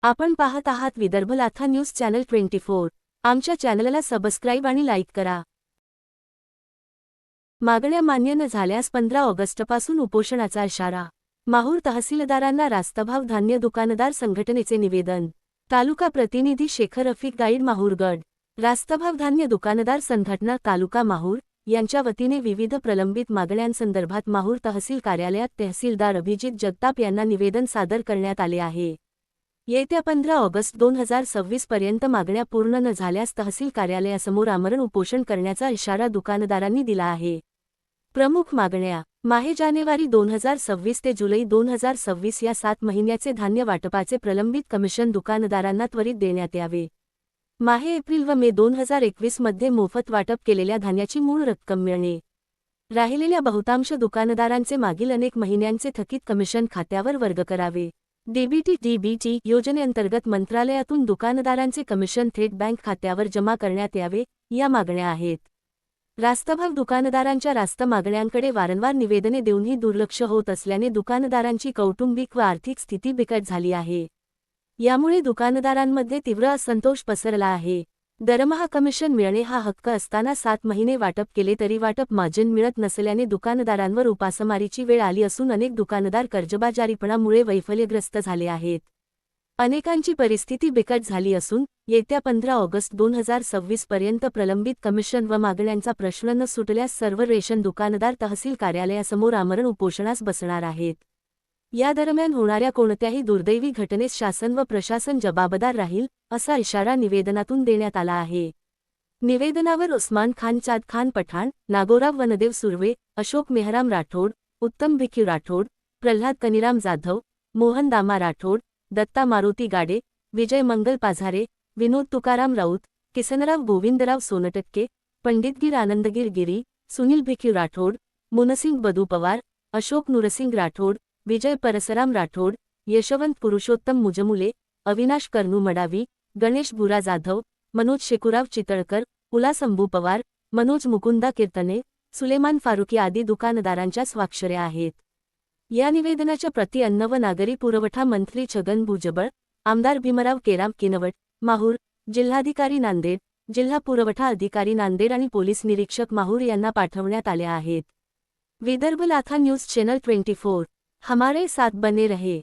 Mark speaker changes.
Speaker 1: आपण पाहत आहात विदर्भ लाथा न्यूज चॅनल 24। आमच्या चॅनलला सबस्क्राईब आणि लाईक करा। मागण्या मान्य न झाल्यास 15 ऑगस्टपासून उपोषणाचा इशारा। माहूर तहसीलदारांना रास्तभाव धान्य दुकानदार संघटनेचे निवेदन। तालुका प्रतिनिधी शेखर रफिक गाईड माहूरगड। रास्तभाव धान्य दुकानदार संघटना तालुका माहूर यांच्या वतीने विविध प्रलंबित मागण्यांसंदर्भात माहूर तहसील कार्यालयात तहसीलदार अभिजित जगताप यांना निवेदन सादर करण्यात आले आहे। येत्या 15 ऑगस्ट 2026 पर्यंत मागण्या पूर्ण न झाल्यास तहसील कार्यालयासमोर आमरण उपोषण करण्याचा इशारा दुकानदारांनी दिला आहे। प्रमुख मागण्या: माहे जानेवारी 2026 ते जुलै 2026 या 7 महिन्याचे धान्य वाटपाचे प्रलंबित कमिशन दुकानदारांना त्वरित देण्यात यावे। माहे एप्रिल व मे 2021 मध्ये मोफत वाटप केलेल्या धान्याची मूळ रक्कम मिळणे। राहिलेल्या बहुतांश दुकानदारांचे मागील अनेक महिन्यांचे थकीत कमिशन खात्यावर वर्ग करावे। डीबीटी योजनेअंतर्गत मंत्रालयातून दुकानदारांचे कमिशन थेट बँक खात्यावर जमा करण्यात यावे, या मागण्या आहेत। रास्तभाव दुकानदारांच्या रास्त मागण्यांकडे वारंवार निवेदने देऊनही दुर्लक्ष होत असल्याने दुकानदारांची कौटुंबिक व आर्थिक स्थिती बिकट झाली आहे। यामुळे दुकानदारांमध्ये तीव्र असंतोष पसरला आहे। दरमहा कमिशन मिळणे हा हक्क असताना 7 महिने वाटप केले तरी वाटप मार्जिन मिळत नसल्याने दुकानदारांवर उपासमारीची वेळ आली असून अनेक दुकानदार कर्जबाजारीपणामुळे वैफल्यग्रस्त झाले आहेत। अनेकांची परिस्थिती बिकट झाली असून येत्या 15 ऑगस्ट 2026 पर्यंत प्रलंबित कमिशन व मागण्यांचा प्रश्न न सुटल्यास सर्व रेशन दुकानदार तहसील कार्यालयासमोर आमरण उपोषणास बसणार आहेत। या दरम्यान होणाऱ्या कोणत्याही दुर्दैवी घटनेस शासन व प्रशासन जबाबदार राहील, असा इशारा निवेदनातून देण्यात आला आहे। निवेदनावर उस्मान खान, चाद खान पठाण, नागोराव वनदेव सुर्वे, अशोक मेहराम राठोड, उत्तम भिक्यू राठोड, प्रल्हाद कनिराम जाधव, मोहन दामा राठोड, दत्ता मारुती गाडे, विजय मंगल पाझारे, विनोद तुकाराम राऊत, किसनराव गोविंदराव सोनटक्के, पंडितगीर आनंदगीर गिरी, सुनील भिक्यू राठोड, मुनसिंग बदू पवार, अशोक नुरसिंग राठोड, विजय परसराम राठोड, यशवंत पुरुषोत्तम मुजमुले, अविनाश कर्नू मडावी, गणेश बुरा जाधव, मनोज शेकुराव चितळकर, उल्हास अंबू पवार, मनोज मुकुंदा कीर्तने, सुलेमान फारुकी आदी दुकानदारांच्या स्वाक्षऱ्या आहेत। या निवेदनाच्या प्रती अन्न व नागरी पुरवठा मंत्री छगन भुजबळ, आमदार भीमराव केराम किनवट, माहूर, जिल्हाधिकारी नांदेड, जिल्हा पुरवठा अधिकारी नांदेड आणि पोलीस निरीक्षक माहूर यांना पाठवण्यात आल्या आहेत। विदर्भ लाथा न्यूज चॅनल 24। हमारे साथ बने रहे।